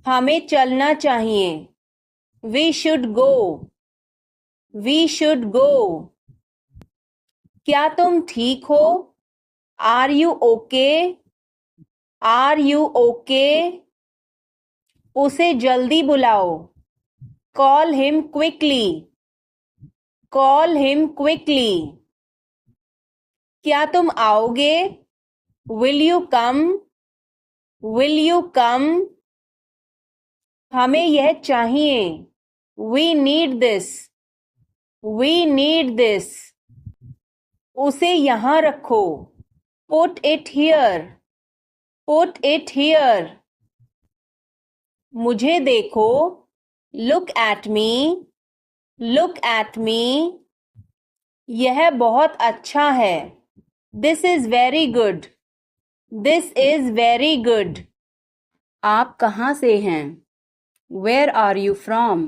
हमें चलना चाहिए। We should go. We should go. क्या तुम ठीक हो? Are you okay? Are you okay? उसे जल्दी बुलाओ। Call him quickly. Call him quickly. क्या तुम आओगे? Will you come? Will you come? हमें यह चाहिए। We need this. We need this. उसे यहां रखो। Put it here. Put it here. मुझे देखो। Look at me. Look at me. यह बहुत अच्छा है। This is very good. This is very good. आप कहाँ से हैं? Where are you from?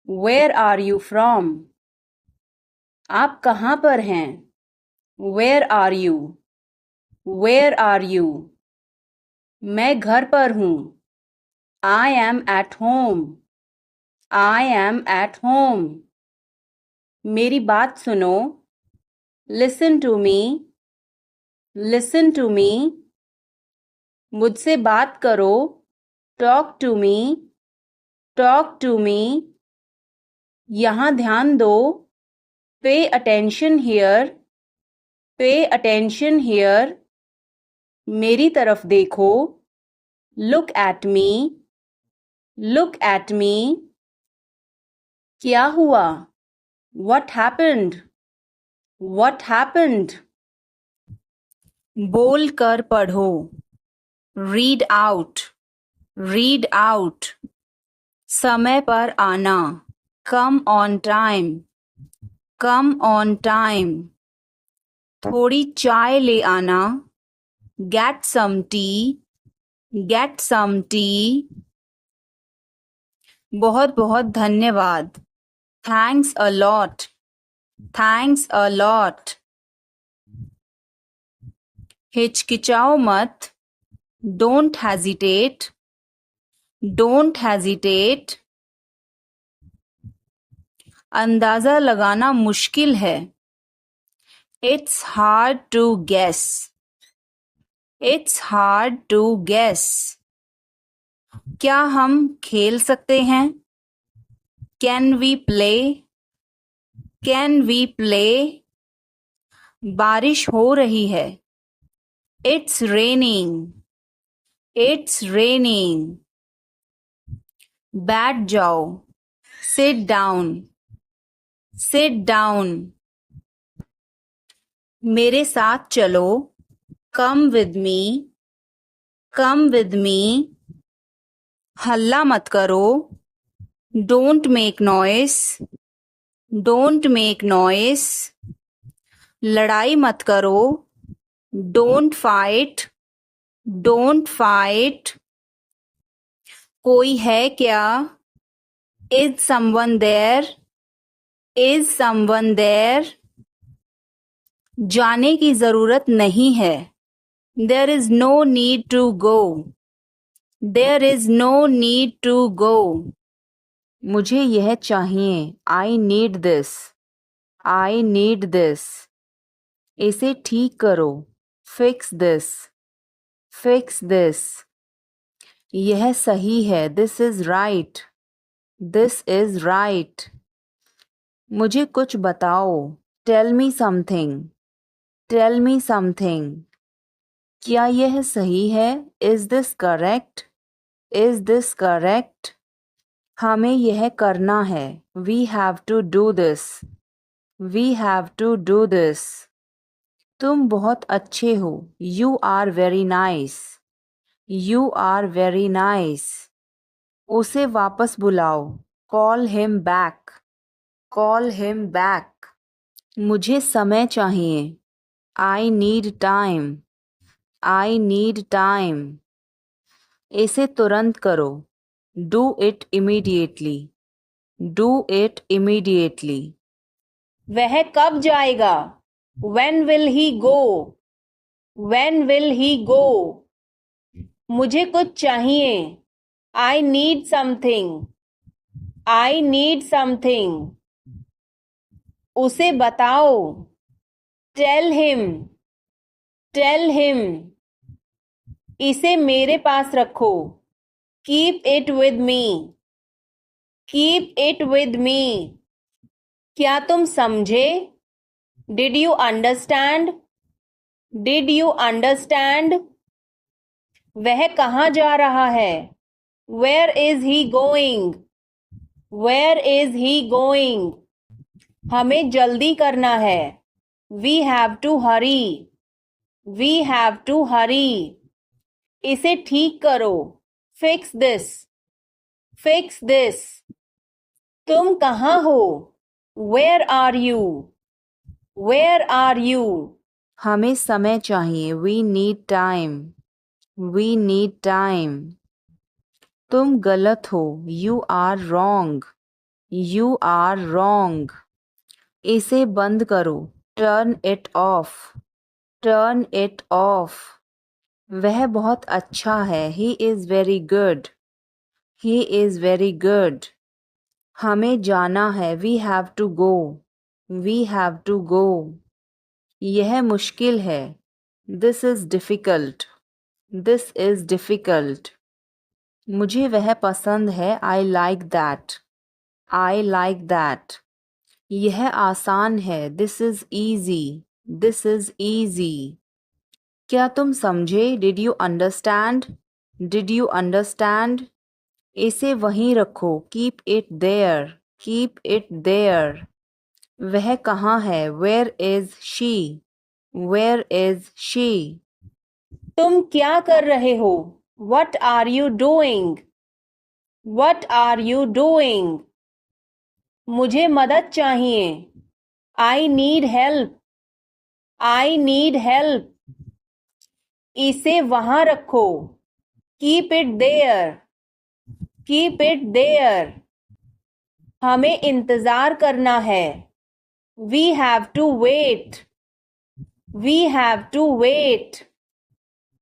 Where are you from? आप कहाँ पर हैं? Where are you? Where are you? मैं घर पर हूँ। I am at home. I am at home. मेरी बात सुनो। Listen to me. Listen to me. मुझसे बात करो। Talk to me. Talk to me. यहाँ ध्यान दो। Pay attention here. Pay attention here. मेरी तरफ देखो। Look at me. Look at मी। क्या हुआ? What happened? What happened? बोल कर पढ़ो। Read out. Read out. समय पर आना। Come on time. Come on time. थोड़ी चाय ले आना। Get some tea. Get some tea. बहुत बहुत धन्यवाद। Thanks a lot. Thanks a lot. हिचकिचाओ मत। Don't hesitate. Don't hesitate. अंदाजा लगाना मुश्किल है। It's hard to guess. It's hard to guess. क्या हम खेल सकते हैं? Can we play? Can we play? बारिश हो रही है। It's raining. It's raining. बैठ जाओ। Sit down. Sit down. मेरे साथ चलो। Come with me. Come with me. हल्ला मत करो। Don't make noise. Don't make noise. लड़ाई मत करो। Don't fight. Don't fight. कोई है क्या? Is someone there? Is someone there? जाने की जरूरत नहीं है। There is no need to go. There is no need to go. मुझे यह चाहिए। I need this. I need this. इसे ठीक करो। Fix this. Fix this. यह सही है। This is right. This is right. मुझे कुछ बताओ। Tell me something. Tell me something. क्या यह सही है? Is this correct? Is this correct? हमें यह करना है। We have to do this. We have to do this. तुम बहुत अच्छे हो। You are very nice. You are very nice. उसे वापस बुलाओ। Call him back. Call him back. मुझे समय चाहिए। I need time. I need time. इसे तुरंत करो। Do it immediately. Do it immediately. वह कब जाएगा? When will he go? When will he go? मुझे कुछ चाहिए। I need something. I need something. उसे बताओ. Tell him. Tell him. इसे मेरे पास रखो. Keep it with me. Keep it with me. क्या तुम समझे? Did you understand? Did you understand? वह कहाँ जा रहा है? Where is he going? Where is he going? हमें जल्दी करना है. We have to hurry. We have to hurry. इसे ठीक करो. Fix this. Fix this. तुम कहाँ हो? Where are you? Where are you? हमें समय चाहिए. We need time. We need time. तुम गलत हो. You are wrong. You are wrong. इसे बंद करो. Turn it off. Turn it off. वह बहुत अच्छा है. He is very good. He is very good. हमें जाना है. We have to go. We have to go. यह मुश्किल है. This is difficult. This is difficult. मुझे वह पसंद है. I like that. I like that. यह आसान है. This is easy. This is easy. क्या तुम समझे? Did you understand? Did you understand? इसे वहीं रखो. Keep it there. Keep it there. वह कहाँ है? Where is she? Where is she? तुम क्या कर रहे हो? What are you doing? What are you doing? मुझे मदद चाहिए. I need help. I need help. इसे वहाँ रखो. Keep it there. Keep it there. हमें इंतज़ार करना है. We have to wait. We have to wait.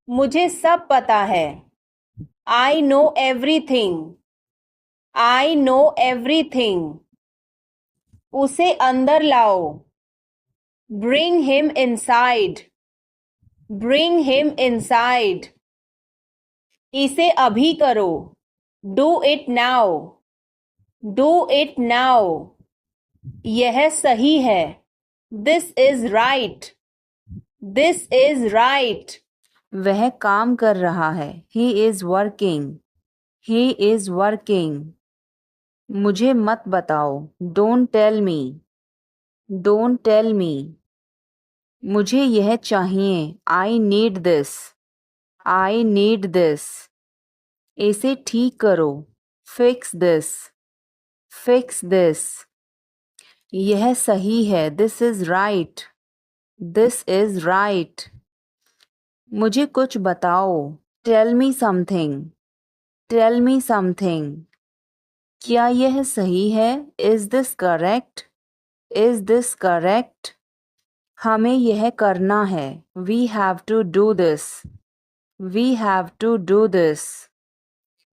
मुझे सब पता है. I know everything. I know everything. उसे अंदर लाओ. Bring him inside. Bring him inside. इसे अभी करो. Do it now. Do it now. यह सही है. This is right. This is right. वह काम कर रहा है. He is working. He is working. मुझे मत बताओ. Don't tell me. Don't tell me. मुझे यह चाहिए. I need this. I need this. इसे ठीक करो. Fix this. Fix this. यह सही है. This is right. This is right. मुझे कुछ बताओ. Tell me something. Tell me something. क्या यह सही है? Is this correct? Is this correct? हमें यह करना है. We have to do this. We have to do this.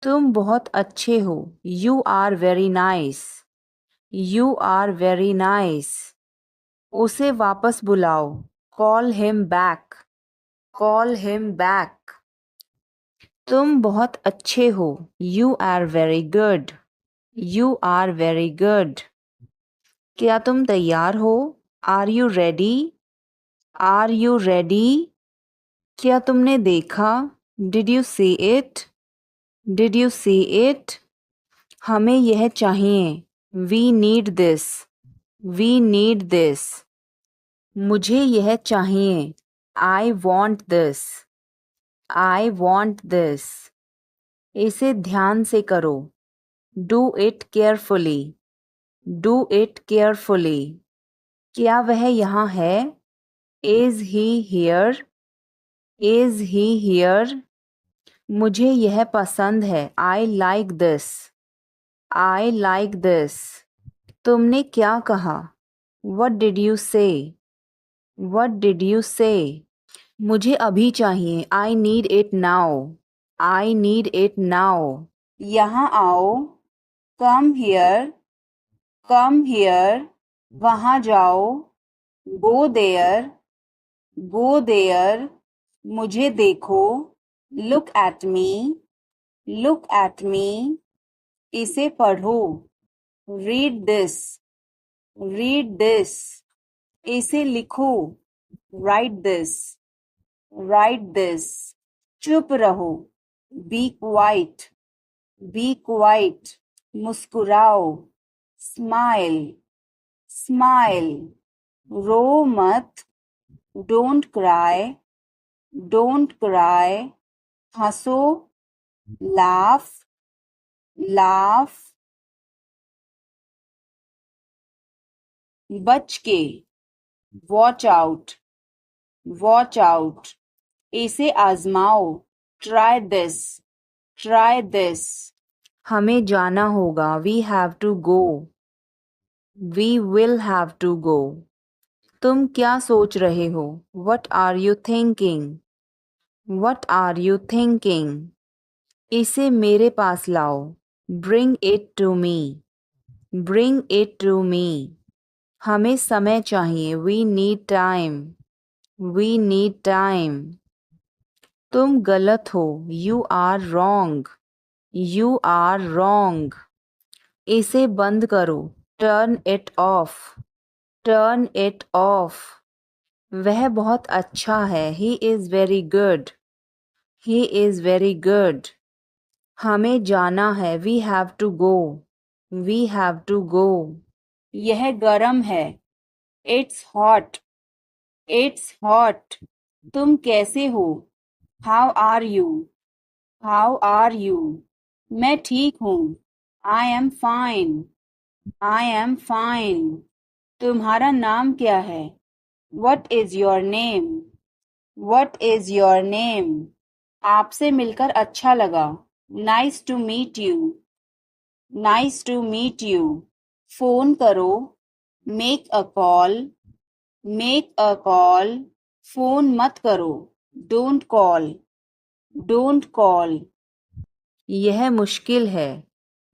तुम बहुत अच्छे हो. You are very nice. You are very nice. उसे वापस बुलाओ. Call him back. Call him back. तुम बहुत अच्छे हो. You are very good. You are very good. क्या तुम तैयार हो? Are you ready? Are you ready? क्या तुमने देखा? Did you see it? Did you see it? हमें यह चाहिए. We need this. We need this. मुझे यह चाहिए. I want this. I want this. इसे ध्यान से करो. Do it carefully. Do it carefully. क्या वह यहाँ है? Is he here? Is he here? मुझे यह पसंद है. I like this. I like this. तुमने क्या कहा? What did you say? What did you say? मुझे अभी चाहिए. I need it now. I need it now. यहाँ आओ, कम हियर, कम हियर, वहाँ जाओ, गो देयर, गो देयर, मुझे देखो, look at me, look at मी, इसे पढ़ो, रीड दिस, रीड दिस, इसे लिखो, राइट दिस, राइट दिस, चुप रहो, बी क्वाइट, बी क्वाइट, मुस्कुराओ, स्माइल, स्माइल, रो मत, डोंट क्राई, डोंट क्राई, हंसो, लाफ, लाफ, बच के, वॉच आउट, वॉच आउट, इसे आजमाओ, ट्राई दिस, ट्राई दिस, हमें जाना होगा, we have to go, we will have to go, तुम क्या सोच रहे हो, what are you thinking, what are you thinking, इसे मेरे पास लाओ, bring it to me, bring it to me, हमें समय चाहिए, we need time, we need time, तुम गलत हो, you are wrong, you are wrong, इसे बंद करो, turn it off, turn it off, वह बहुत अच्छा है, he is very good, he is very good, हमें जाना है, we have to go, we have to go, यह गर्म है, इट्स हॉट, इट्स हॉट, तुम कैसे हो, how are you, how are you, मैं ठीक हूँ, I am fine, I am fine, तुम्हारा नाम क्या है, what is your name, what is your name, आपसे मिलकर अच्छा लगा, nice to meet you, nice to meet you, phone करो, make a call, make a call, phone मत करो, डोंट कॉल, डोंट कॉल, यह मुश्किल है,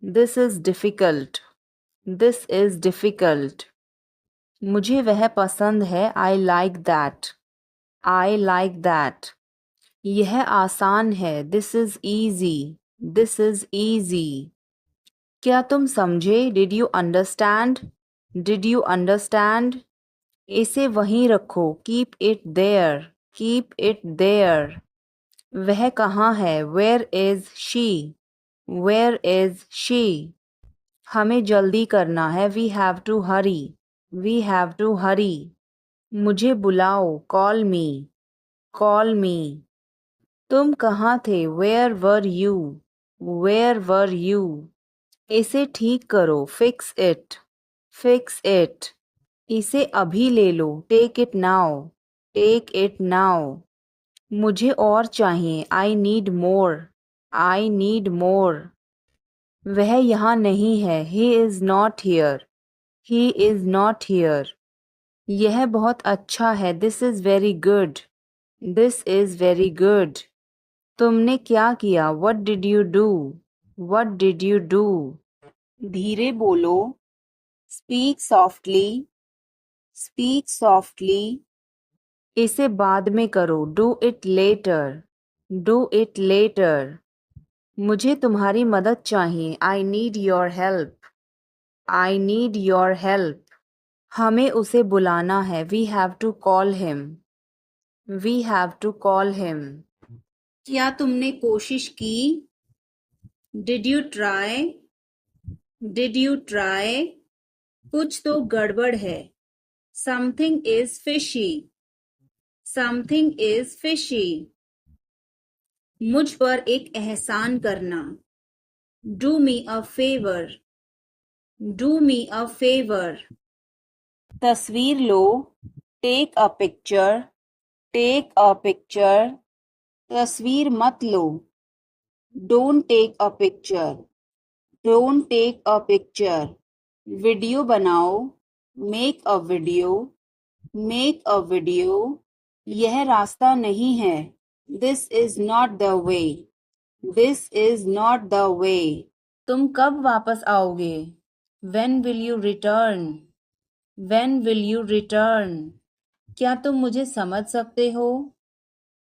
this is difficult, this is difficult, मुझे वह पसंद है, I like that, I like that, यह आसान है, this is easy, this is easy, क्या तुम समझे, did you understand, did you understand, इसे वहीं रखो, keep it there, keep it there, वह कहाँ है, where is she, where is she, हमें जल्दी करना है, we have to hurry, we have to hurry, मुझे बुलाओ, कॉल मी, कॉल मी, तुम कहाँ थे, where were you, where were you, इसे ठीक करो, फिक्स इट, फिक्स इट, इसे अभी ले लो, take it now, take it now, मुझे और चाहिए, I need more, I need more, वह यहाँ नहीं है, he is not here, he is not here, यह बहुत अच्छा है, this is very good, this is very good, तुमने क्या किया, what did you do, what did you do, धीरे बोलो, स्पीक सॉफ्टली, स्पीक सॉफ्टली, इसे बाद में करो, do it later, do it later, मुझे तुम्हारी मदद चाहिए, I need your help, I need your help, हमें उसे बुलाना है, we have to call him, we have to call him, क्या तुमने कोशिश की, did you try, did you try, कुछ तो गड़बड़ है, something is fishy, something is fishy, मुझ पर एक एहसान करना, do me a favour, do me a favour, तस्वीर लो, take a picture, take a picture, तस्वीर मत लो, don't take a picture, don't take a picture, video बनाओ, make a video, make a video, यह रास्ता नहीं है, this is not the way, This is not the way. तुम कब वापस आओगे? When will you return? When will you return? क्या तुम मुझे समझ सकते हो?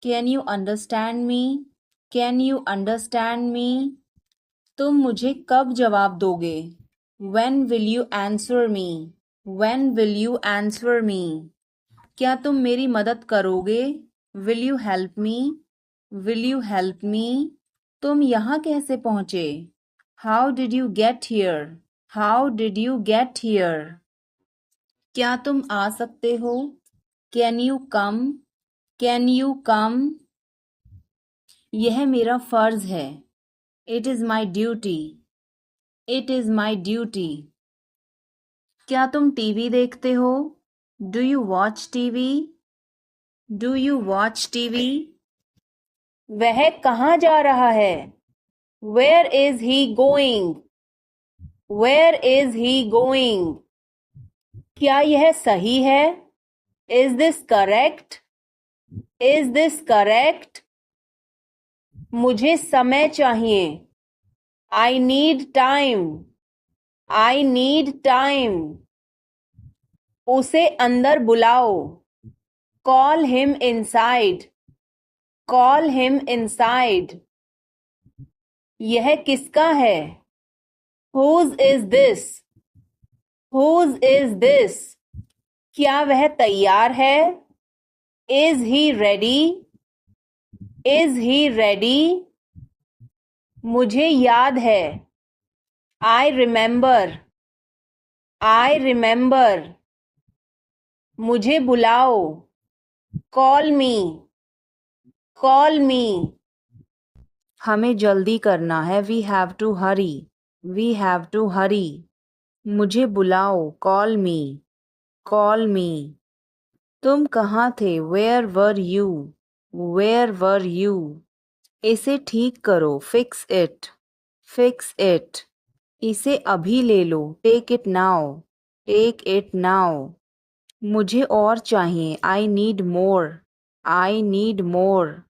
Can you understand me? Can you understand me? तुम मुझे कब जवाब दोगे? When will you answer me? When will you answer me? क्या तुम मेरी मदद करोगे? Will you help me? Will you help me? तुम यहाँ कैसे पहुँचे? How did you get here? How did you get here? क्या तुम आ सकते हो? Can you come? Can you come? यह मेरा फर्ज है. It is my duty. It is my duty. क्या तुम टीवी देखते हो? Do you watch TV? Do you watch TV? वह कहाँ जा रहा है? Where is he going? Where is he going? क्या यह सही है? Is this correct? Is this correct? मुझे समय चाहिए. I need time. I need time. उसे अंदर बुलाओ. Call him inside. Call him inside. यह किसका है? Whose is this? Whose is this? क्या वह तैयार है? Is he ready? Is he ready? मुझे याद है. I remember. I remember. मुझे बुलाओ. Call me. Call me. हमें जल्दी करना है. We have to hurry. We have to hurry. मुझे बुलाओ. Call me. Call me. तुम कहाँ थे? Where were you? Where were you? इसे ठीक करो. Fix it. Fix it. इसे अभी ले लो. Take it now. Take it now. मुझे और चाहिए. I need more. I need more.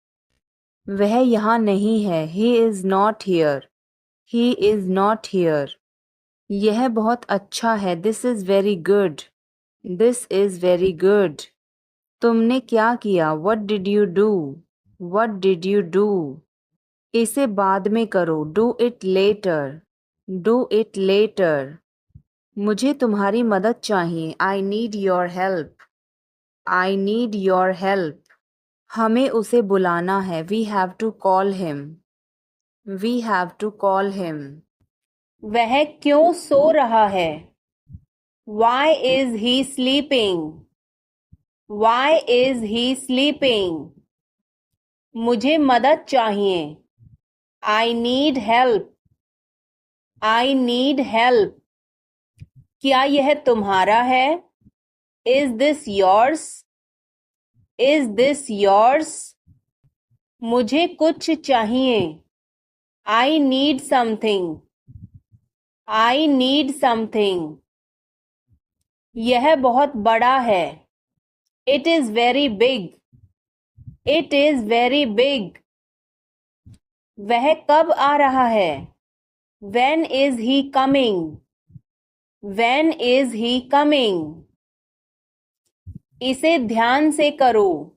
वह यहाँ नहीं है. He is not here. He is not here. यह बहुत अच्छा है. This is very good. This is very good. तुमने क्या किया? What did you do? What did you do? इसे बाद में करो. Do it later. Do it later. मुझे तुम्हारी मदद चाहिए. I need your help. I need your help. हमें उसे बुलाना है. We have to call him. We have to call him. वह क्यों सो रहा है? Why is he sleeping? Why is he sleeping? मुझे मदद चाहिए. I need help. I need help. क्या यह तुम्हारा है? Is this yours? Is this yours? मुझे कुछ चाहिए. I need something. I need something. यह बहुत बड़ा है. It is very big. It is very big. वह कब आ रहा है? When is he coming? When is he coming? इसे ध्यान से करो.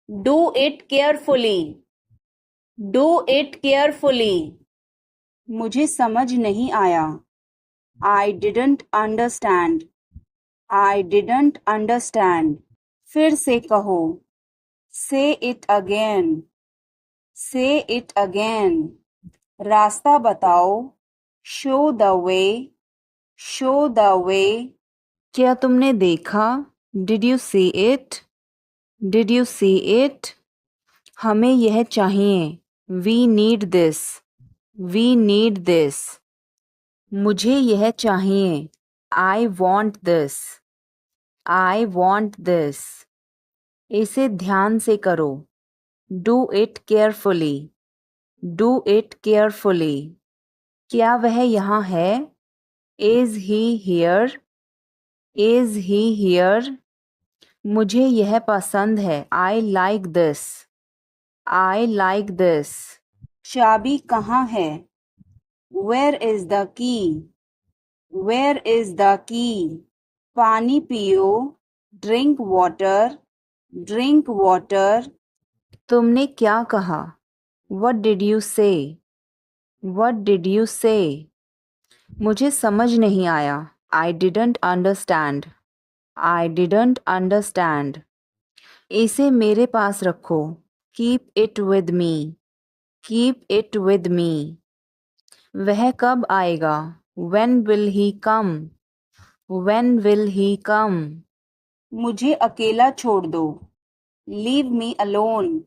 Do it carefully. Do it carefully. मुझे समझ नहीं आया. I didn't understand. I didn't understand. फिर से कहो. Say it again. Say it again. रास्ता बताओ. Show the way. Show the way. क्या तुमने देखा? Did you see it? Did you see it? हमें यह चाहिए. We need this. We need this. मुझे यह चाहिए. I want this. I want this. इसे ध्यान से करो. Do it carefully. Do it carefully. क्या वह यहाँ है? Is he here? Is he here? मुझे यह पसंद है. I like this. I like this. चाबी कहाँ है? Where is the key? Where is the key? पानी पियो. Drink water. Drink water. तुमने क्या कहा? What did you say? What did you say? मुझे समझ नहीं आया. I didn't understand. I didn't understand. इसे मेरे पास रखो. Keep it with me. Keep it with me. वह कब आएगा? When will he come? When will he come? मुझे अकेला छोड़ दो. Leave me alone.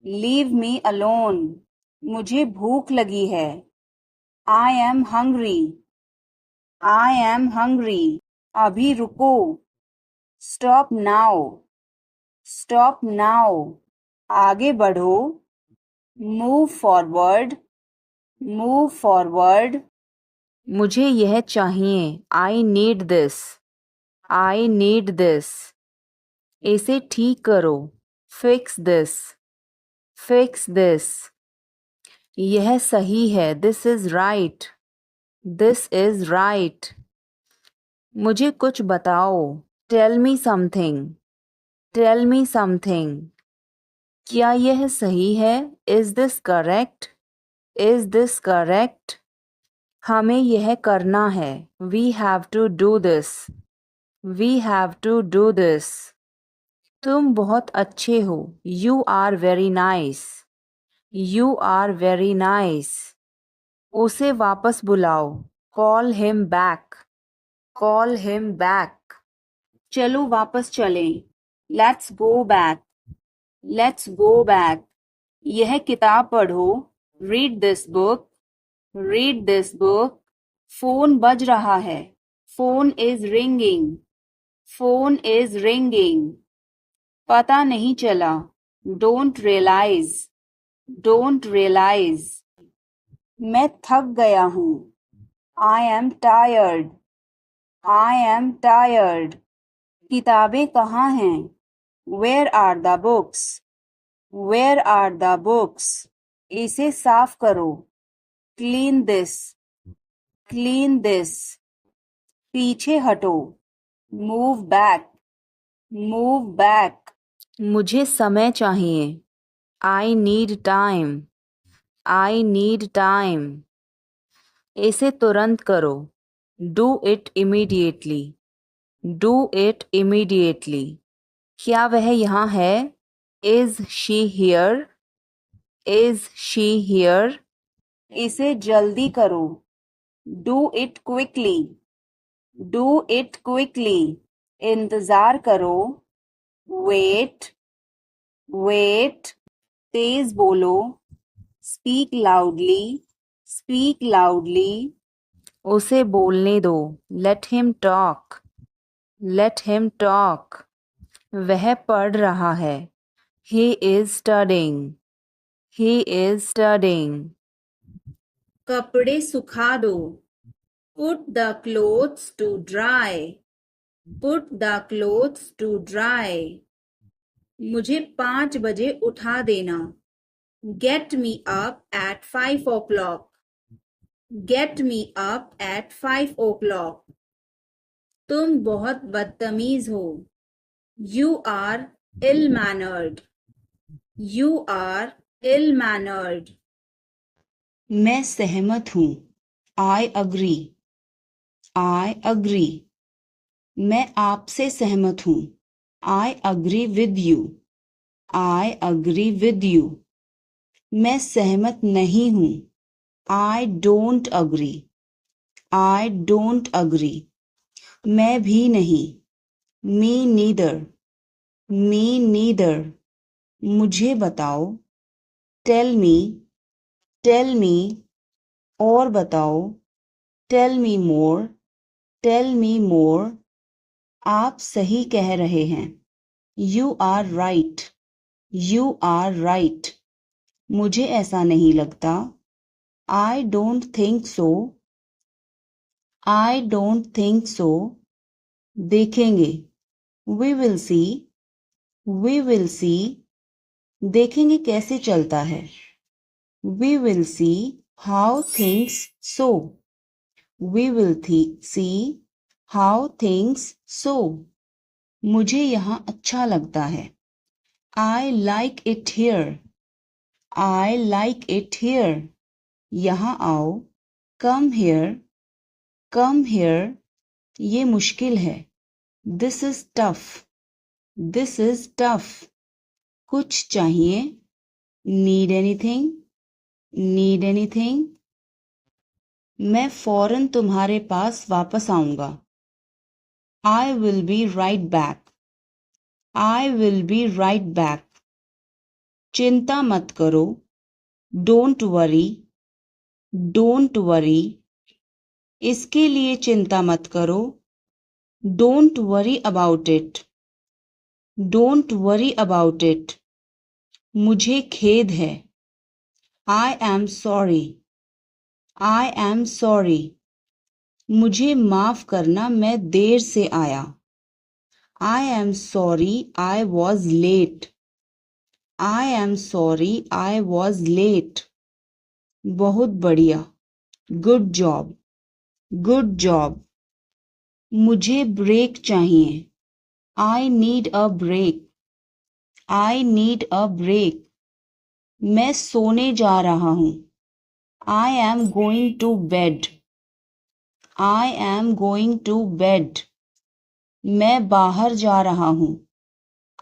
Leave me alone. मुझे भूख लगी है. I am hungry. I am hungry. अभी रुको. Stop now. Stop now. आगे बढ़ो. Move forward. Move forward. मुझे यह चाहिए. I need this. I need this. इसे ठीक करो. Fix this. Fix this. यह सही है. This is right. This is right. मुझे कुछ बताओ. Tell me something. Tell me something. क्या यह सही है? Is this correct? Is this correct? हमें यह करना है. We have to do this. We have to do this. तुम बहुत अच्छे हो. You are very nice. You are very nice. उसे वापस बुलाओ. Call him back. Call him back. चलो वापस चलें. Let's go back. Let's go back. यह किताब पढ़ो. Read this book. Read this book. Phone बज रहा है. Phone is ringing. Phone is ringing. पता नहीं चला. Don't realize. Don't realize. मैं थक गया हूँ. I am tired. I am tired. किताबें कहाँ हैं? Where are the books? Where are the books? इसे साफ करो. Clean this. Clean this. पीछे हटो. Move back. Move back. मुझे समय चाहिए. I need time. I need time. इसे तुरंत करो. Do it immediately. Do it immediately. क्या वह यहाँ है? Is she here? Is she here? इसे जल्दी करो. Do it quickly. Do it quickly. इंतजार करो. Wait. Wait. तेज बोलो. Speak loudly. Speak loudly. उसे बोलने दो. Let him talk. Let him talk. वह पढ़ रहा है. He is studying. He is studying. कपड़े सुखा दो. Put the clothes to dry. Put the clothes to dry. मुझे 5 बजे उठा देना. Get me up at 5 o'clock. Get me up at 5 o'clock. तुम बहुत बदतमीज हो. You are ill-mannered. You are ill-mannered. मैं सहमत हूँ. I agree. I agree. मैं आपसे सहमत हूँ. I agree with you. I agree with you. मैं सहमत नहीं हूँ. I don't agree. I don't agree. मैं भी नहीं. Me neither. Me neither. मुझे बताओ. Tell me. Tell me. और बताओ. Tell me more. Tell me more. आप सही कह रहे हैं. You are right. You are right. मुझे ऐसा नहीं लगता. I don't think so. I don't think so. देखेंगे. We will see. We will see. देखेंगे कैसे चलता है. We will see how things so. We will see how things so. मुझे यहाँ अच्छा लगता है. I like it here. I like it here. यहाँ आओ. Come here. Come here. ये मुश्किल है. This is tough. This is tough. कुछ चाहिए. Need anything? Need anything? मैं फौरन तुम्हारे पास वापस आऊंगा. I will be right back. I will be right back. चिंता मत करो. Don't worry. Don't worry. इसके लिए चिंता मत करो. Don't worry about it. Don't worry about it. मुझे खेद है. I am sorry. I am sorry. मुझे माफ करना मैं देर से आया. I am sorry I was late. I am sorry I was late. बहुत बढ़िया. Good job. Good job. मुझे ब्रेक चाहिए. I need a break. I need a break. मैं सोने जा रहा हूँ. I am going to bed. I am going to bed. मैं बाहर जा रहा हूँ.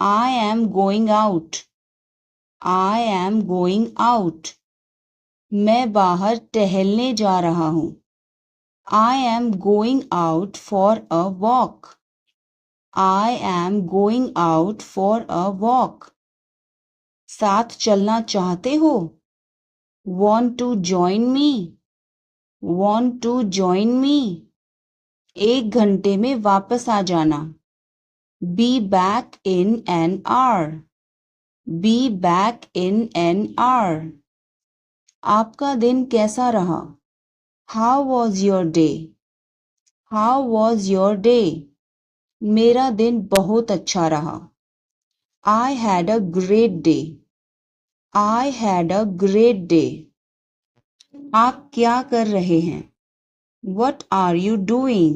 I am going out. I am going out. मैं बाहर टहलने जा रहा हूँ. I am going out for a walk. I am going out for a walk. साथ चलना चाहते हो? Want to join me? Want to join me? 1 घंटे में वापस आ जाना. Be back in an hour. Be back in an hour. आपका दिन कैसा रहा? How was your day? How was your day? मेरा दिन बहुत अच्छा रहा. I had a great day. I had a great day. आप क्या कर रहे हैं? What are you doing?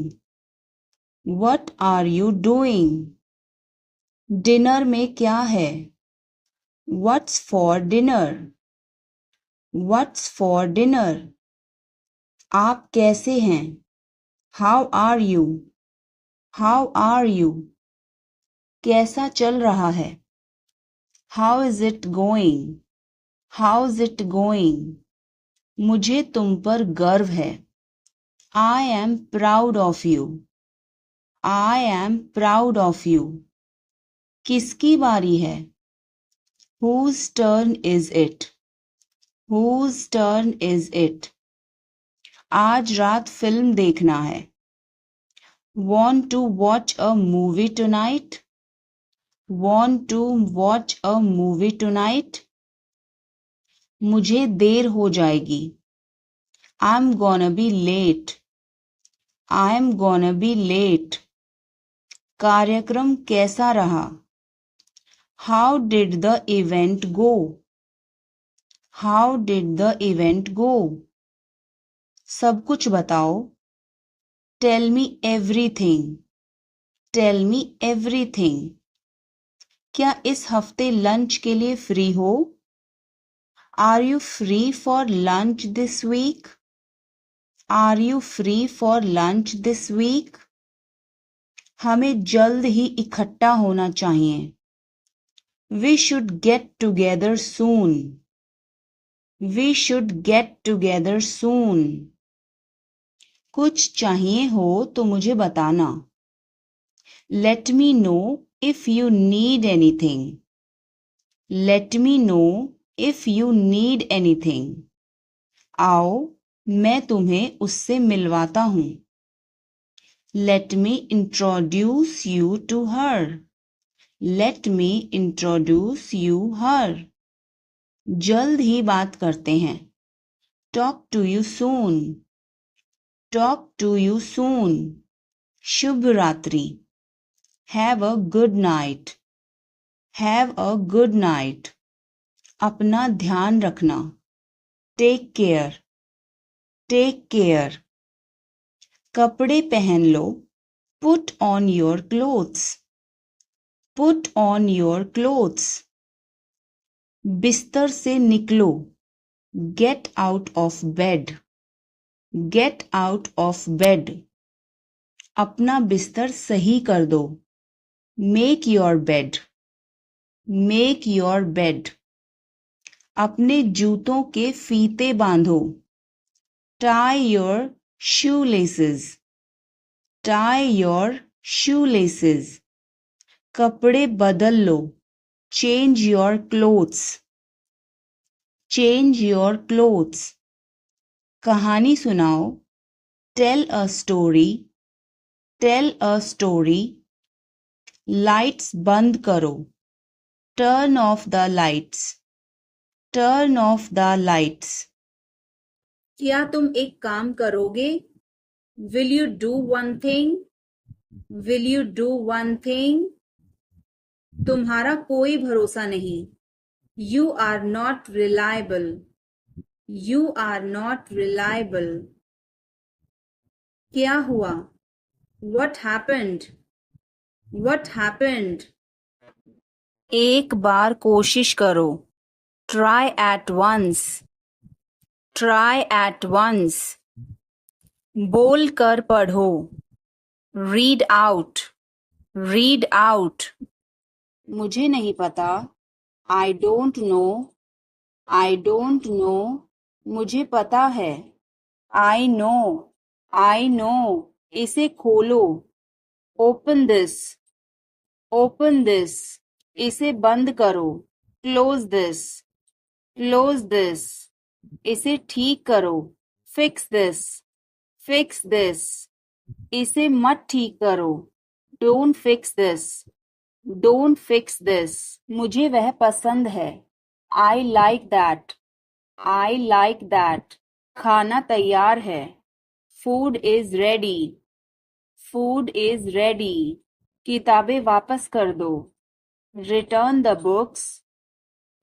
What are you doing? Dinner में क्या है? What's for dinner? What's for dinner? आप कैसे हैं? How are you? How are you? कैसा चल रहा है? How is it going? How's it going? मुझे तुम पर गर्व है. I am proud of you. I am proud of you. किसकी बारी है? Whose turn is it? Whose turn is it? आज रात फिल्म देखना है. Want to watch a movie tonight? Want to watch a movie tonight? मुझे देर हो जाएगी. I'm gonna be late. I'm gonna be late. कार्यक्रम कैसा रहा? How did the event go? How did the event go? सब कुछ बताओ. Tell me everything. Tell me everything. क्या इस हफ्ते लंच के लिए फ्री हो? Are you free for lunch this week? Are you free for lunch this week? हमें जल्द ही इकट्ठा होना चाहिए. We should get together soon. We should get together soon. कुछ चाहिए हो तो मुझे बताना. Let me know if you need anything. Let me know if you need anything. आओ मैं तुम्हें उससे मिलवाता हूँ. Let me introduce you to her. Let me introduce you her. जल्द ही बात करते हैं. Talk to you soon. Talk to you soon. शुभ रात्रि. Have a good night. Have a good night. अपना ध्यान रखना. Take care, take care. कपड़े पहन लो, put on your clothes, put on your clothes. बिस्तर से निकलो, get out of bed, get out of bed. अपना बिस्तर सही कर दो, make your bed, make your bed. अपने जूतों के फीते बांधो, tie your shoe laces, tie your shoe laces. कपड़े बदल लो, change your clothes, change your clothes. कहानी सुनाओ, tell a story, tell a story. Lights बंद करो, turn off the lights, turn off the lights. क्या तुम एक काम करोगे? Will you do one thing? Will you do one thing? तुम्हारा कोई भरोसा नहीं, you are not reliable, you are not reliable. क्या हुआ? What happened? What happened? एक बार कोशिश करो, try at once, try at once। बोल कर पढ़ो, read out, read out। मुझे नहीं पता, I don't know, I don't know। मुझे पता है, I know, I know। इसे खोलो, open this, open this। इसे बंद करो, close this, close this। इसे ठीक करो, fix this, fix this। इसे मत ठीक करो, don't fix this, don't fix this। मुझे वह पसंद है, I like that, I like that। खाना तैयार है, food is ready, food is ready। किताबें वापस कर दो, return the books,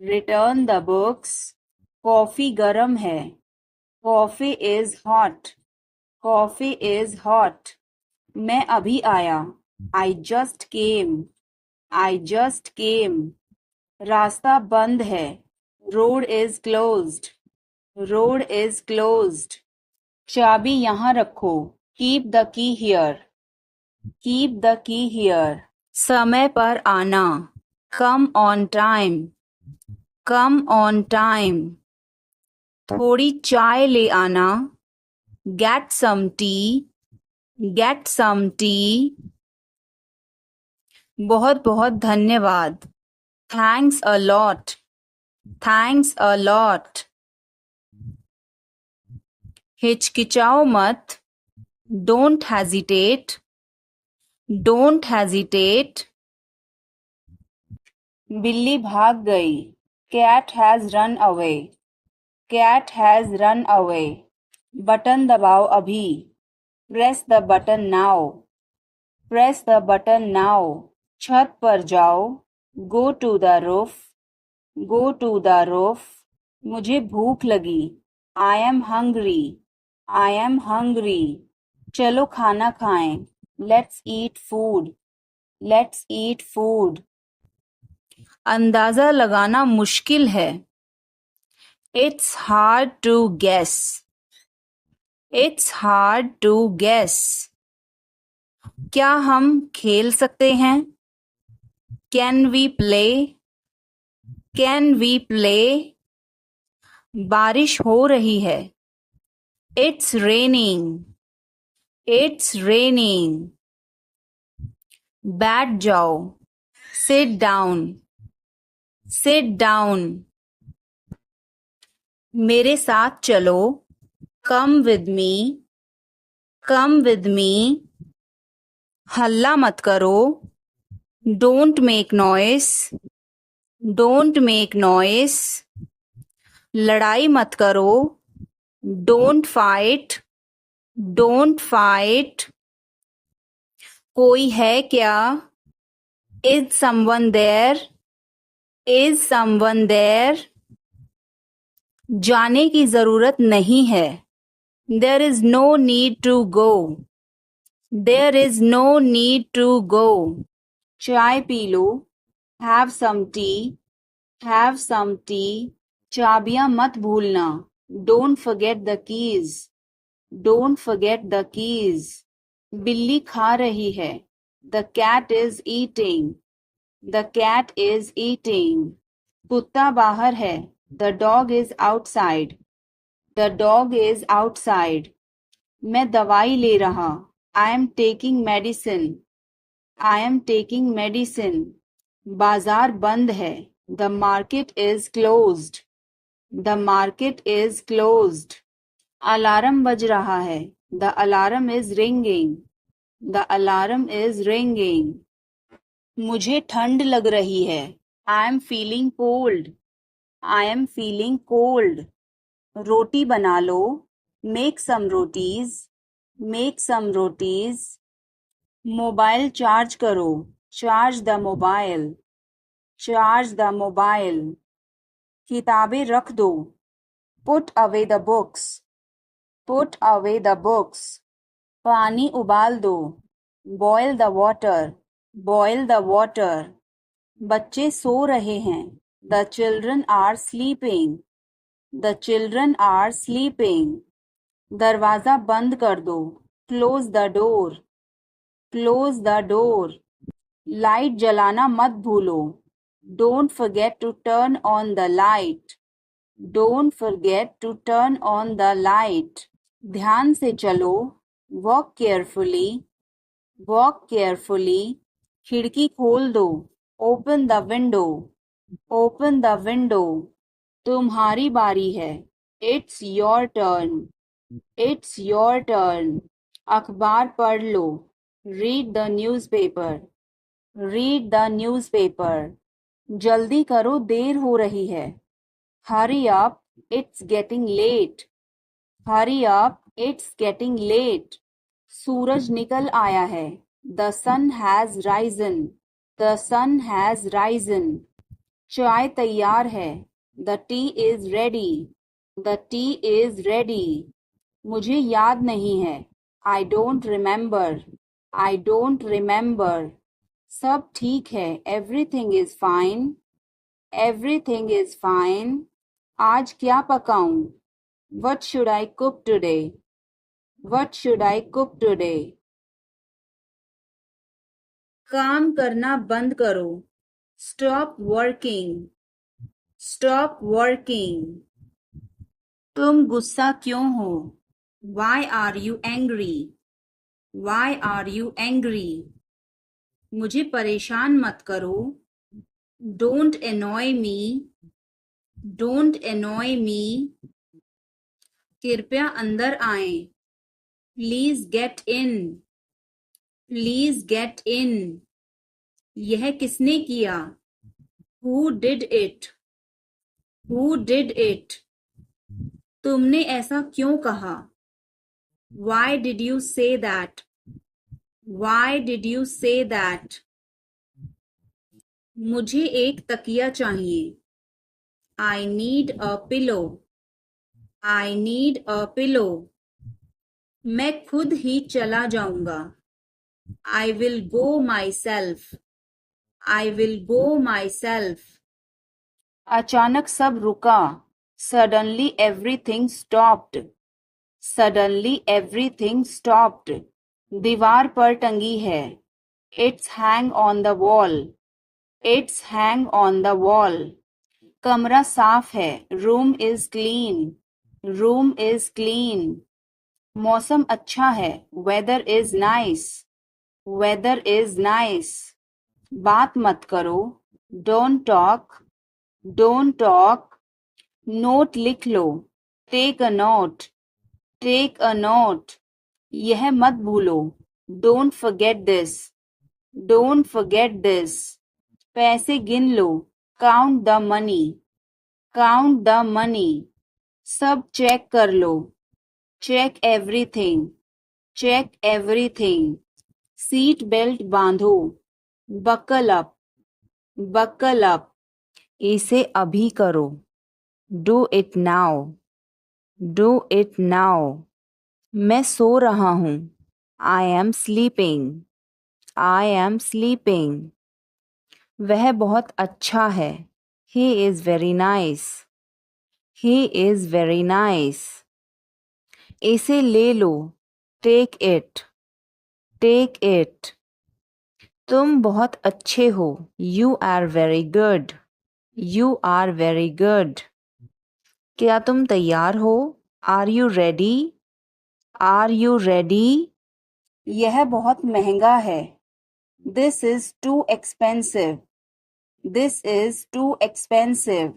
return the books। Coffee गर्म है, coffee is hot, coffee is hot। मैं अभी आया, I just came, I just came। रास्ता बंद है, road is closed, road is closed। चाबी यहाँ रखो, keep the key here, keep the key here। समय पर आना, come on time, come on time। थोड़ी चाय ले आना, get some tea, get some tea। बहुत बहुत धन्यवाद, thanks a lot, thanks a lot। हिचकिचाओ मत, don't hesitate, don't hesitate। बिल्ली भाग गई, cat has run away, cat has run away। Button दबाओ अभी, press the button now, press the button now। छत पर जाओ, go to the roof, go to the roof। मुझे भूख लगी, I am hungry, I am hungry। चलो खाना खाएं, let's eat food, let's eat food। अंदाजा लगाना मुश्किल है, it's hard to guess, it's hard to guess। क्या हम खेल सकते हैं? Can we play, can we play? बारिश हो रही है, it's raining, it's raining। बैठ जाओ, sit down, sit down। मेरे साथ चलो, come with me, come with me। हल्ला मत करो, don't make noise, don't make noise। लड़ाई मत करो, don't fight, don't fight। कोई है क्या? Is someone there, is someone there। जाने की जरूरत नहीं है. There is no need to go. There is no need to go. चाय P low. Have some tea. Have some tea. चाबियां मत भूलना. Don't forget the keys. Don't forget the keys. बिल्ली खा रही है. The cat is eating. The cat is eating. कुत्ता बाहर है. The dog is outside. The dog is outside. मैं दवाई ले रहा. I am taking medicine. I am taking medicine. बाजार बंद है. The market is closed. The market is closed. Alarm बज रहा है. The alarm is ringing. The alarm is ringing. मुझे ठंड लग रही है. I am feeling cold. I am feeling cold. रोटी बना लो. Make some rotis. Make some rotis. Mobile charge करो. Charge the mobile. Charge the mobile. किताबें रख दो. Put away the books. Put away the books. पानी उबाल दो. Boil the water. Boil the water. बच्चे सो रहे हैं. The children are sleeping. The children are sleeping. दरवाजा बंद कर दो. Close the door. Close the door. Light जलाना मत भूलो. Don't forget to turn on the light. Don't forget to turn on the light. ध्यान से चलो. Walk carefully. Walk carefully. खिड़की खोल दो. Open the window. Open the window. तुम्हारी बारी है. It's your turn. It's your turn. अखबार पढ़ लो. Read the newspaper. Read the newspaper. जल्दी करो, देर हो रही है. Hurry up, it's getting late. Hurry up, it's getting late. सूरज निकल आया है. The sun has risen. The sun has risen. चाय तैयार है. The tea is ready. The tea is ready. मुझे याद नहीं है. I don't remember. I don't remember. सब ठीक है. Everything is fine. Everything is fine. आज क्या पकाऊं? What should I cook today? What should I cook today? काम करना बंद करो. Stop working. Stop working. तुम गुस्सा क्यों हो? Why are you angry? Why are you angry? मुझे परेशान मत करो. Don't annoy me. Don't annoy me. कृपया अंदर आएं. Please get in. Please get in. यह किसने किया? Who did it? Who did it? तुमने ऐसा क्यों कहा? Why did you say that? Why did you say that? मुझे एक तकिया चाहिए. I need a pillow. I need a pillow. मैं खुद ही चला जाऊंगा. I will go myself. I will go myself. अचानक सब रुका. Suddenly everything stopped. Suddenly everything stopped. दीवार पर टंगी है. It's hang on the wall. It's hang on the wall. कमरा साफ है. Room is clean. Room is clean. मौसम अच्छा है. Weather is nice. Weather is nice. बात मत करो. Don't talk. Don't talk. Note लिख लो. Take a note. Take a note. यह मत भूलो. Don't forget this. Don't forget this. पैसे गिन लो. Count the money. Count the money. सब चेक कर लो. Check everything. Check everything. Seat belt बांधो. Buckle up. Buckle up. इसे अभी करो. Do it now, do it now. मैं सो रहा हूँ, I am sleeping, I am sleeping. वह बहुत अच्छा है, he is very nice, he is very nice. इसे ले लो, टेक इट, टेक इट। तुम बहुत अच्छे हो, you are very good, you are very good. क्या तुम तैयार हो, are you ready, are you ready. यह बहुत महंगा है, this is too expensive, this is too expensive.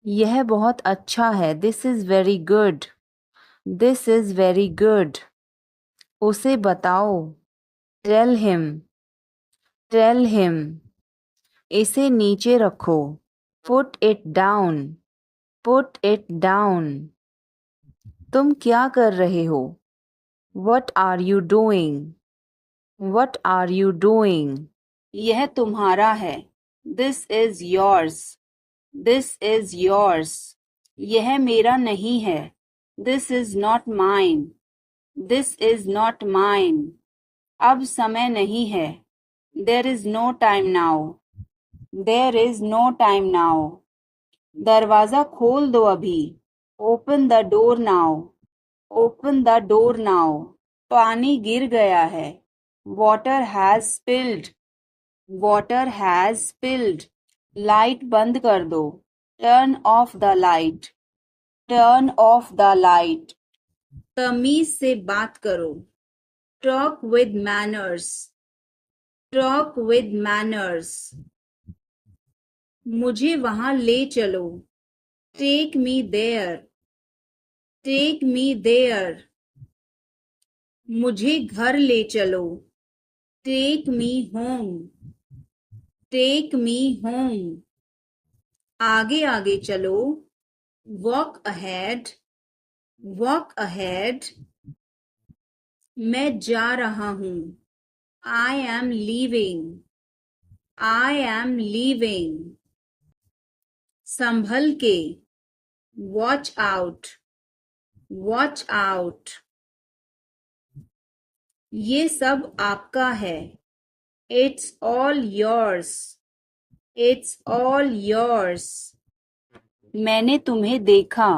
यह बहुत अच्छा है, this is very good, this is very good. उसे बताओ, टेल हिम, टेल हिम। इसे नीचे रखो, put it down, put it down. तुम क्या कर रहे हो, what are you doing, what are you doing. यह तुम्हारा है, this is yours, this is yours. यह मेरा नहीं है, this is not mine, this is not mine. अब समय नहीं है, there is no time now, there is no time now. दरवाजा खोल दो अभी, open the door now, open the door now. पानी गिर गया है, water has spilled, water has spilled. Light बंद कर दो, turn off the light, turn off the light. तमीज से बात करो, talk with manners, talk with manners. मुझे वहां ले चलो, take me there, take me there. मुझे घर ले चलो, take me home, take me home. आगे आगे चलो, वॉक अहेड, वॉक अहेड। मैं जा रहा हूँ, I am leaving, I am leaving. संभल के, वॉच आउट, वॉच आउट। ये सब आपका है, it's all yours, it's all yours. मैंने तुम्हें देखा,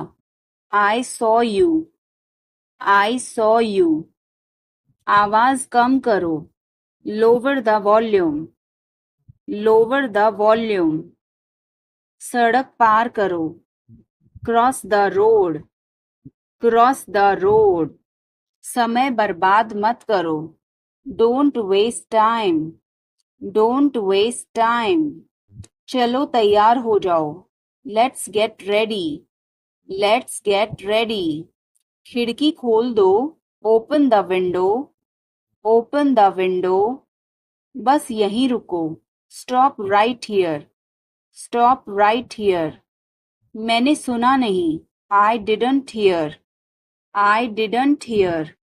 I saw you, I saw you. आवाज कम करो, lower the volume, lower the volume. सड़क पार करो, cross the road, cross the road. समय बर्बाद मत करो, don't waste time, don't waste time. चलो तैयार हो जाओ, let's get ready, let's get ready. खिड़की खोल दो, open the window, open the window. बस यहीं रुको, stop right here, stop right here. मैंने सुना नहीं, I didn't hear, I didn't hear.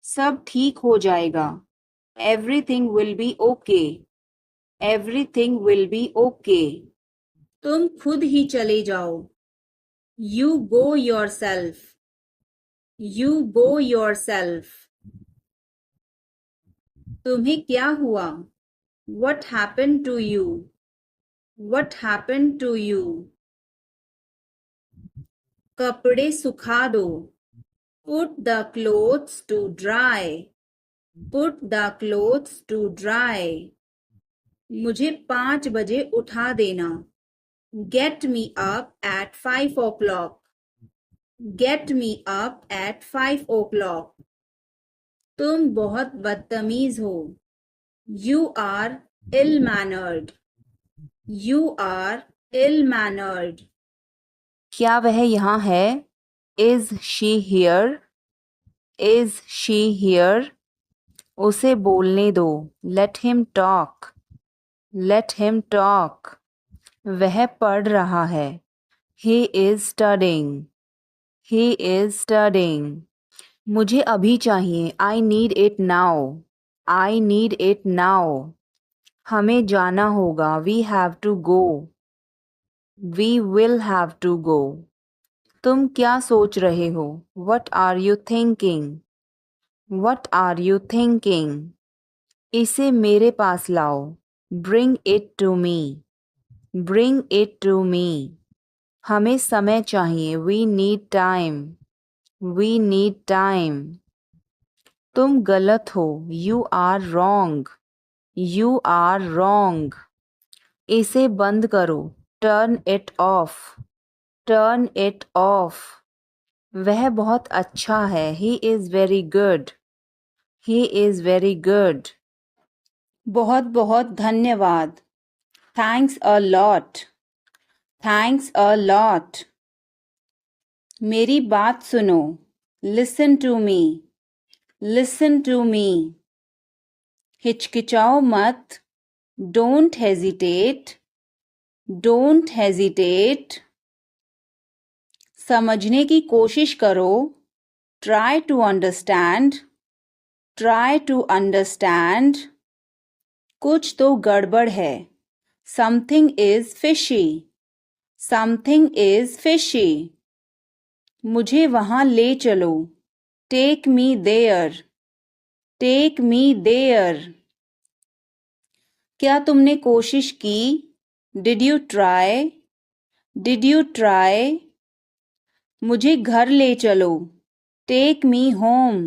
सब ठीक हो जाएगा, everything will be okay, everything will be okay. तुम खुद ही चले जाओ, you go yourself, you go yourself. तुम्हें क्या हुआ, what happen to you, what happen to you. कपड़े सुखा दो, put the clothes to dry, put the clothes to dry. मुझे 5 बजे उठा देना, get me up at 5 o'clock, get me up at 5 o'clock। तुम बहुत बदतमीज हो, you are ill mannered, you are ill mannered. क्या वह यहाँ है, is she here, is she here. उसे बोलने दो, let him talk, let him talk. वह पढ़ रहा है, he is studying, he is studying. मुझे अभी चाहिए, I need it now, I need it now. हमें जाना होगा, we have to go, we will have to go. तुम क्या सोच रहे हो? What are you thinking? What are you thinking? इसे मेरे पास लाओ. Bring it to me. Bring it to me. हमें समय चाहिए. We need time. We need time. तुम गलत हो. You are wrong. You are wrong. इसे बंद करो. Turn it off. Turn it off. वह बहुत अच्छा है. He is very good. He is very good. बहुत बहुत धन्यवाद. Thanks a lot. Thanks a lot. मेरी बात सुनो. Listen to me. Listen to me. हिचकिचाओ मत. Don't hesitate. Don't hesitate. समझने की कोशिश करो. Try to understand. Try to understand. कुछ तो गड़बड़ है. Something is fishy. Something is fishy. मुझे वहाँ ले चलो. Take me there. Take me there. क्या तुमने कोशिश की? Did you try? Did you try? मुझे घर ले चलो. Take me home.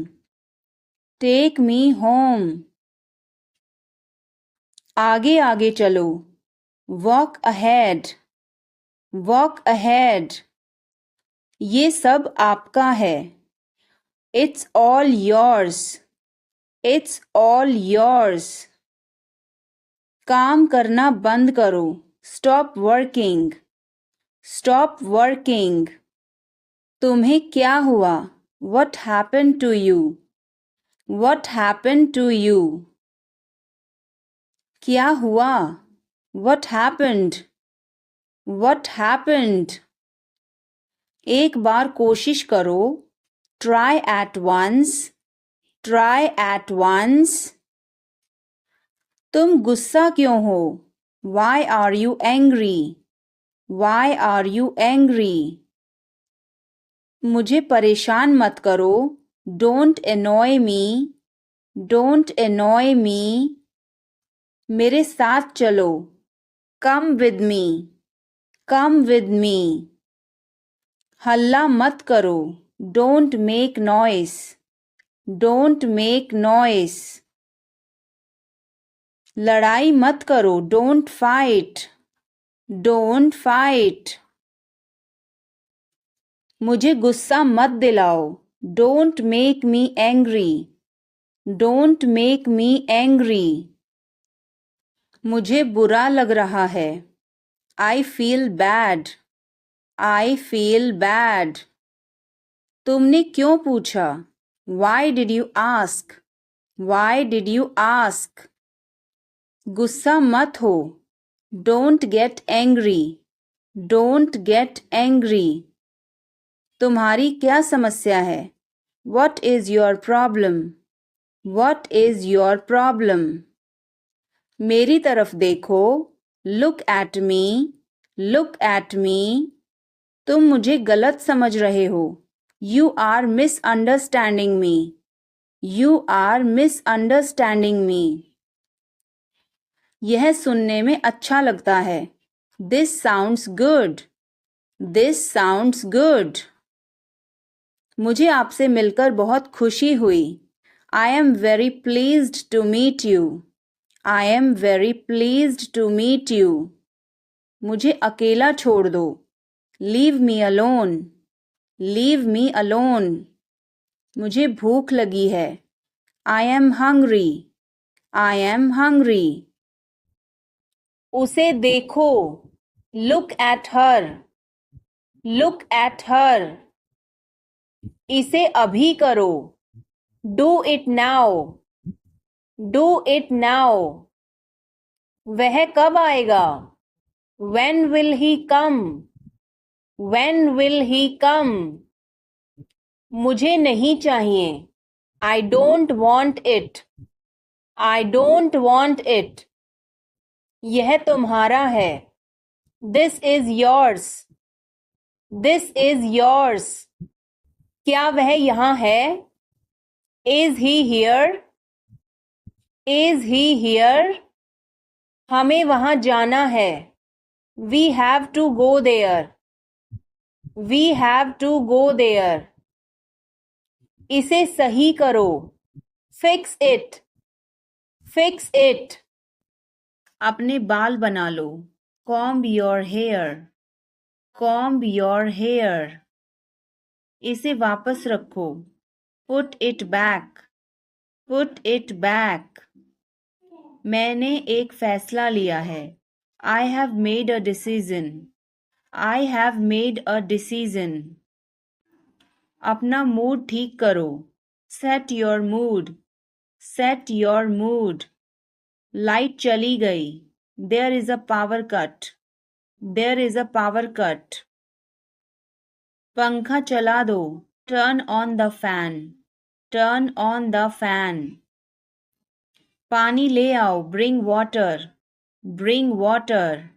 Take me home. आगे आगे चलो. Walk ahead. Walk ahead. ये सब आपका है. It's all yours. It's all yours. काम करना बंद करो. Stop working. Stop working. तुम्हें क्या हुआ? What happened to you? What happened to you? क्या हुआ? What happened? What happened? एक बार कोशिश करो. Try at once. Try at once. तुम गुस्सा क्यों हो? Why are you angry? Why are you angry? मुझे परेशान मत करो. Don't annoy me. Don't annoy me. मेरे साथ चलो. Come with me. Come with me. हल्ला मत करो. Don't make noise. Don't make noise. लड़ाई मत करो. Don't fight. Don't fight. मुझे गुस्सा मत दिलाओ. Don't make me angry. Don't make me angry. मुझे बुरा लग रहा है. I feel bad. I feel bad. तुमने क्यों पूछा? Why did you ask? Why did you ask? गुस्सा मत हो. Don't get angry. Don't get angry. तुम्हारी क्या समस्या है? What is your problem? What is your problem? मेरी तरफ देखो. Look at me. Look at me. तुम मुझे गलत समझ रहे हो. You are misunderstanding me. You are misunderstanding me. यह सुनने में अच्छा लगता है. This sounds good. This sounds good. मुझे आपसे मिलकर बहुत खुशी हुई. I am very pleased to meet you. I am very pleased to meet you. मुझे अकेला छोड़ दो. Leave me alone. Leave me alone. मुझे भूख लगी है. I am hungry. I am hungry. उसे देखो. Look at her. Look at her. इसे अभी करो. Do it now. Do it now. वह कब आएगा? When will he come? When will he come? मुझे नहीं चाहिए. I don't want it. I don't want it. यह तुम्हारा है. This is yours. This is yours. क्या वह यहाँ है? Is he here? Is he here? हमें वहाँ जाना है. We have to go there. We have to go there. इसे सही करो. Fix it. Fix it. अपने बाल बना लो. Comb your hair. Comb your hair. इसे वापस रखो. Put it back. Put it back. मैंने एक फैसला लिया है. I have made a decision. I have made a decision. अपना मूड ठीक करो. Set your mood. Set your mood. Light चली गई. There is a power cut. There is a power cut. पंखा चला दो. Turn on the fan. Turn on the fan. पानी ले आओ. Bring water. Bring water.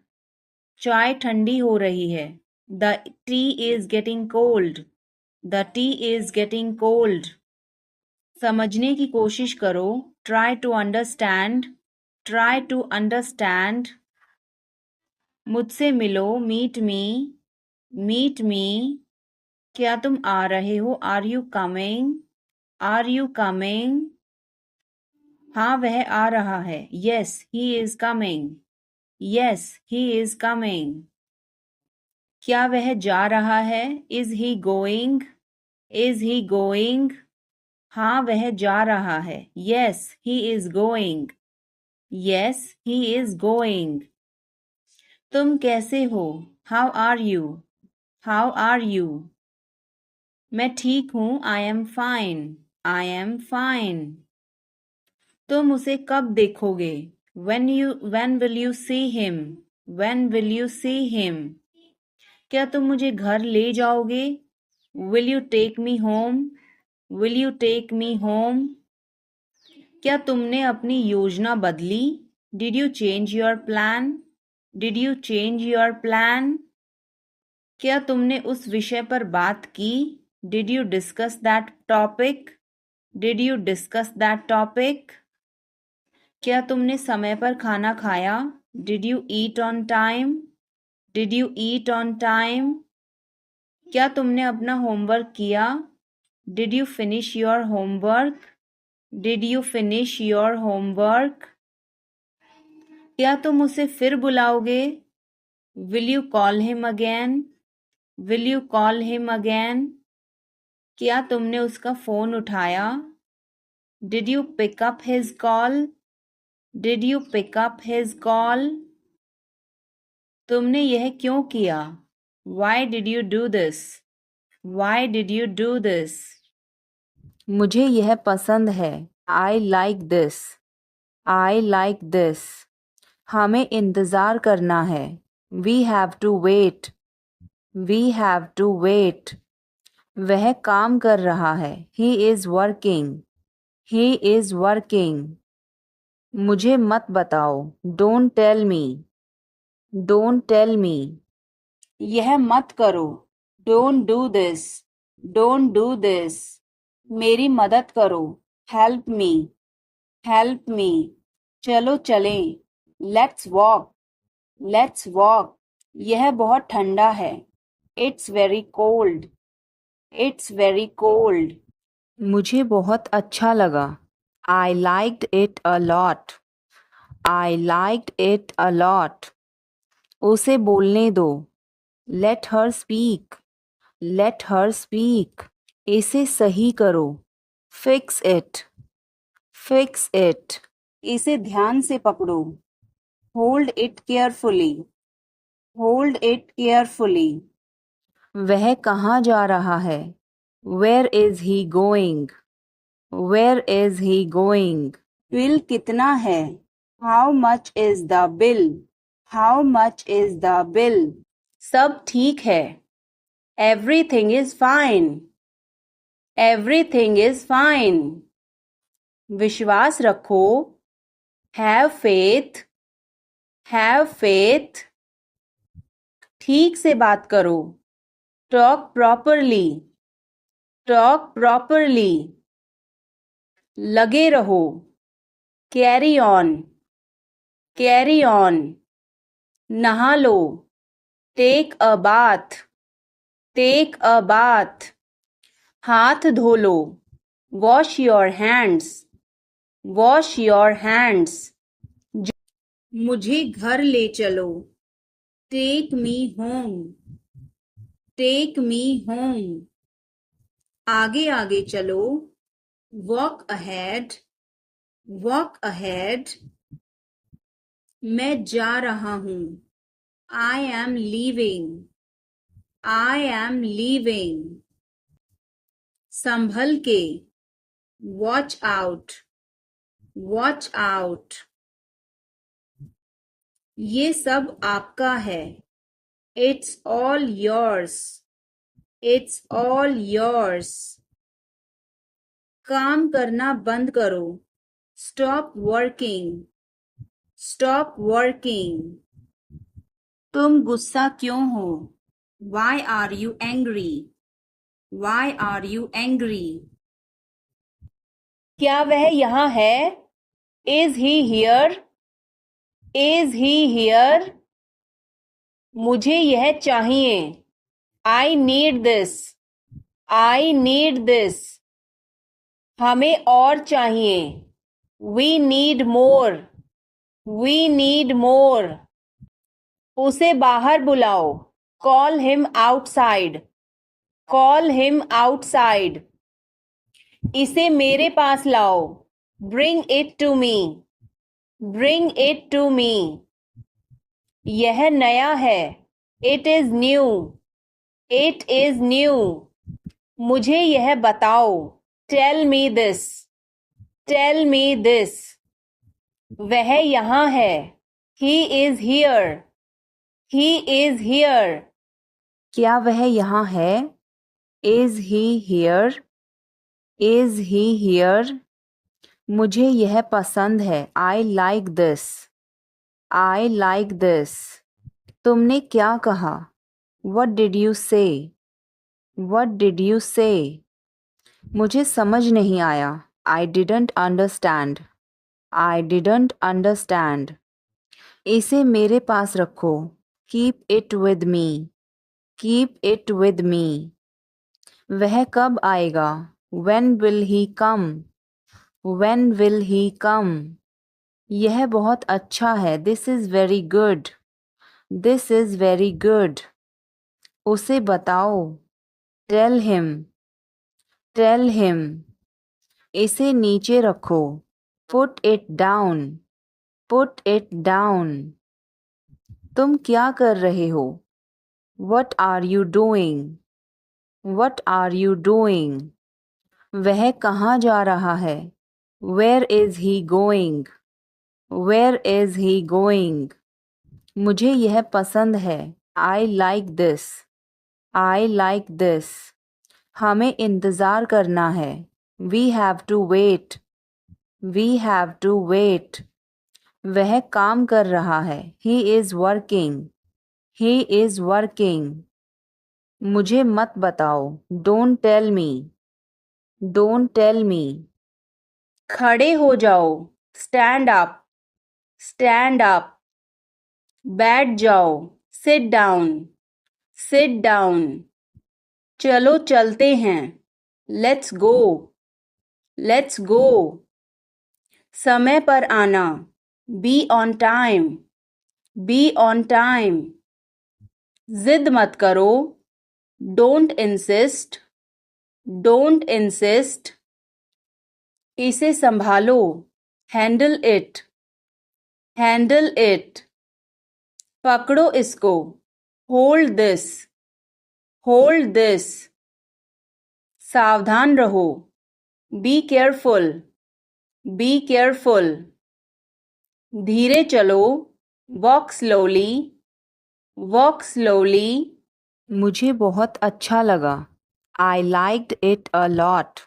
चाय ठंडी हो रही है. The tea is getting cold. The tea is getting cold. समझने की कोशिश करो. Try to understand. Try to understand. मुझसे मिलो. Meet me. Meet me. क्या तुम आ रहे हो? Are you coming? Are you coming? हाँ वह आ रहा है. Yes, he is coming. Yes, he is coming. क्या वह जा रहा है? Is he going? Is he going? हाँ वह जा रहा है. Yes, he is going. Yes, he is going. तुम कैसे हो? How are you? How are you? मैं ठीक हूँ. I am fine. I am fine. तुम उसे कब देखोगे? When will you see him? When will you see him? क्या तुम मुझे घर ले जाओगे? Will you take me home? Will you take me home? क्या तुमने अपनी योजना बदली? Did you change your plan? Did you change your plan? क्या तुमने उस विषय पर बात की? Did you discuss that topic? Did you discuss that topic? क्या तुमने समय पर खाना खाया? Did you eat on time? Did you eat on time? क्या तुमने अपना होमवर्क किया? Did you finish your homework? Did you finish your homework? क्या तुम उसे फिर बुलाओगे? Will you call him again? Will you call him again? क्या तुमने उसका फोन उठाया? Did you pick up his call? Did you pick up his call? तुमने यह क्यों किया? Why did you do this? Why did you do this? मुझे यह पसंद है. I like this. I like this. हमें इंतज़ार करना है. We have to wait. We have to wait. वह काम कर रहा है. He is working. He is working. मुझे मत बताओ. Don't tell me. Don't tell me. यह मत करो. Don't do this. Don't do this. मेरी मदद करो. Help me. Help me. चलो चलें. Let's walk. Let's walk. यह बहुत ठंडा है. It's very cold. It's very cold. मुझे बहुत अच्छा लगा. I liked it a lot. I liked it a lot. उसे बोलने दो. Let her speak. Let her speak. इसे सही करो. Fix it. Fix it. इसे ध्यान से पकड़ो. Hold it carefully. Hold it carefully. वह कहाँ जा रहा है? Where is he going? Where is he going? Bill कितना है? How much is the bill? How much is the bill? सब ठीक है. Everything is fine. Everything is fine. विश्वास रखो. Have faith. Have faith. ठीक से बात करो. talk properly, talk properly, लगे रहो, carry on, carry on, नहा लो, take a bath, take a bath, हाथ धो लो, wash your hands, wash your hands, मुझे घर ले चलो, take me home, take me home, आगे आगे चलो, walk ahead, walk ahead, मैं जा रहा हूँ, I am leaving, I am leaving, संभल के, watch out, watch out, ये सब आपका है, it's all yours, it's all yours, काम करना बंद करो, stop working, stop working, तुम गुस्सा क्यों हो, why are you angry, why are you angry, क्या वह यहाँ है, is he here, is he here, मुझे यह चाहिए, I need this, I need this, हमें और चाहिए, we need more, we need more, उसे बाहर बुलाओ, call him outside, call him outside, इसे मेरे पास लाओ, bring it to me, bring it to me, यह नया है, it is new, it is new, मुझे यह बताओ, tell me this, tell me this, वह यहाँ है, he is here, he is here, क्या वह यहाँ है, is he here, is he here, मुझे यह पसंद है, I like this, I like this, तुमने क्या कहा, what did you say, what did you say, मुझे समझ नहीं आया, I didn't understand, I didn't understand, इसे मेरे पास रखो, keep it with me, keep it with me, वह कब आएगा, when will he come, when will he come, यह बहुत अच्छा है, this is very good, this is very good, उसे बताओ, tell him, tell him, इसे नीचे रखो, put it down, put it down, तुम क्या कर रहे हो, what are you doing, what are you doing, वह कहाँ जा रहा है, where is he going, where is he going, मुझे यह पसंद है, I like this, I like this, हमें इंतज़ार करना है, we have to wait, we have to wait, वह काम कर रहा है, he is working, he is working, मुझे मत बताओ, don't tell me, don't tell me, खड़े हो जाओ, stand up, stand up, बैठ जाओ, sit down, sit down, चलो चलते हैं, let's go, let's go, समय पर आना, be on time, be on time, जिद मत करो, don't insist, don't insist, इसे संभालो, handle it, handle it, पकड़ो इसको, hold this, hold this, सावधान रहो, be careful, be careful, धीरे चलो, walk slowly, walk slowly, मुझे बहुत अच्छा लगा, I liked it a lot,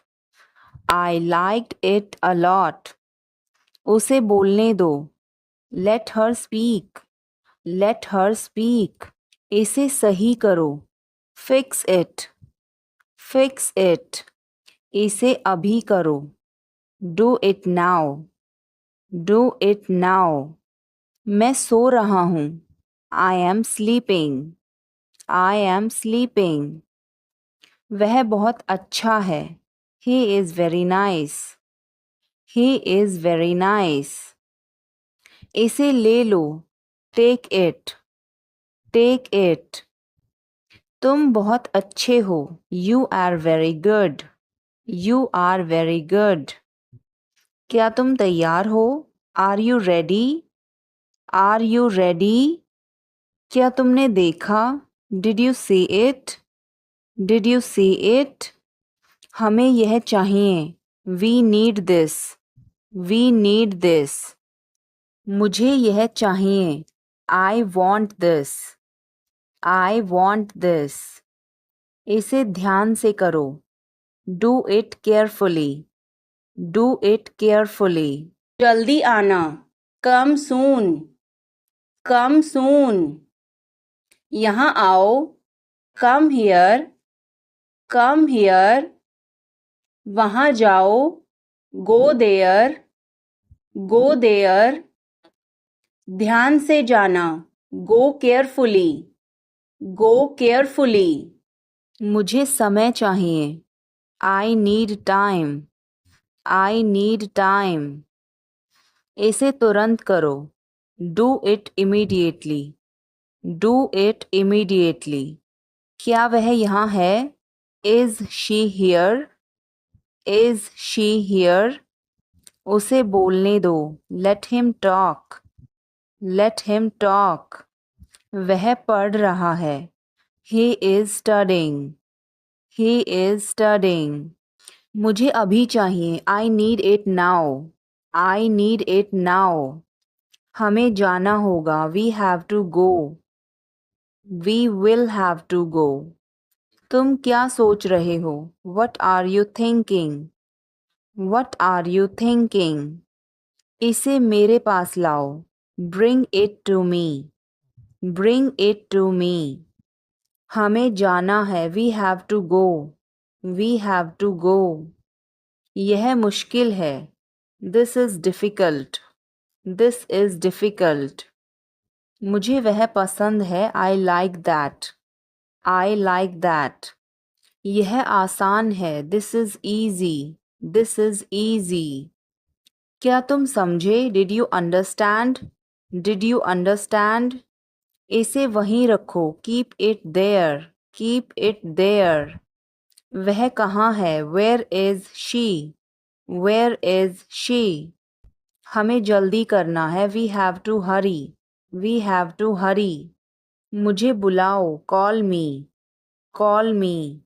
I liked it a lot, उसे बोलने दो, let her speak, let her speak, इसे सही करो, Fix it. Fix it. इसे अभी करो. Do it now. Do it now. मैं सो रहा हूँ. I am sleeping. I am sleeping. वह बहुत अच्छा है. He is very nice. He is very nice. इसे ले लो. Take it. Take it. तुम बहुत अच्छे हो. You are very good. You are very good. क्या तुम तैयार हो? Are you ready? Are you ready? क्या तुमने देखा? Did you see it? Did you see it? हमें यह चाहिए. We need this. We need this. मुझे यह चाहिए. I want this. I want this. इसे ध्यान से करो. Do it carefully. Do it carefully. जल्दी आना. Come soon. Come soon. यहाँ आओ. Come here. Come here. वहाँ जाओ. Go there. Go there. ध्यान से जाना. Go carefully. Go carefully. मुझे समय चाहिए. I need time. I need time. इसे तुरंत करो. Do it immediately. Do it immediately. क्या वह यहाँ है? Is she here? Is she here? उसे बोलने दो. Let him talk. Let him talk. वह पढ़ रहा है. He is studying. He is studying. मुझे अभी चाहिए. I need it now. I need it now. हमें जाना होगा. We have to go. We will have to go. तुम क्या सोच रहे हो? What are you thinking? What are you thinking? इसे मेरे पास लाओ. Bring it to me. Bring it to me. हमें जाना है. We have to go. We have to go. यह मुश्किल है. This is difficult. This is difficult. मुझे वह पसंद है. I like that. I like that. यह आसान है. This is easy. This is easy. क्या तुम समझे? Did you understand? Did you understand? इसे वहीं रखो. Keep it there. Keep it there. वह कहाँ है? Where is she? Where is she? हमें जल्दी करना है. We have to hurry. We have to hurry. मुझे बुलाओ. Call me. Call me.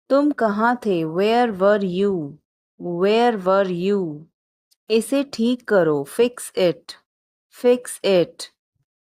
तुम कहाँ थे? Where were you? Where were you? इसे ठीक करो. Fix it. Fix it.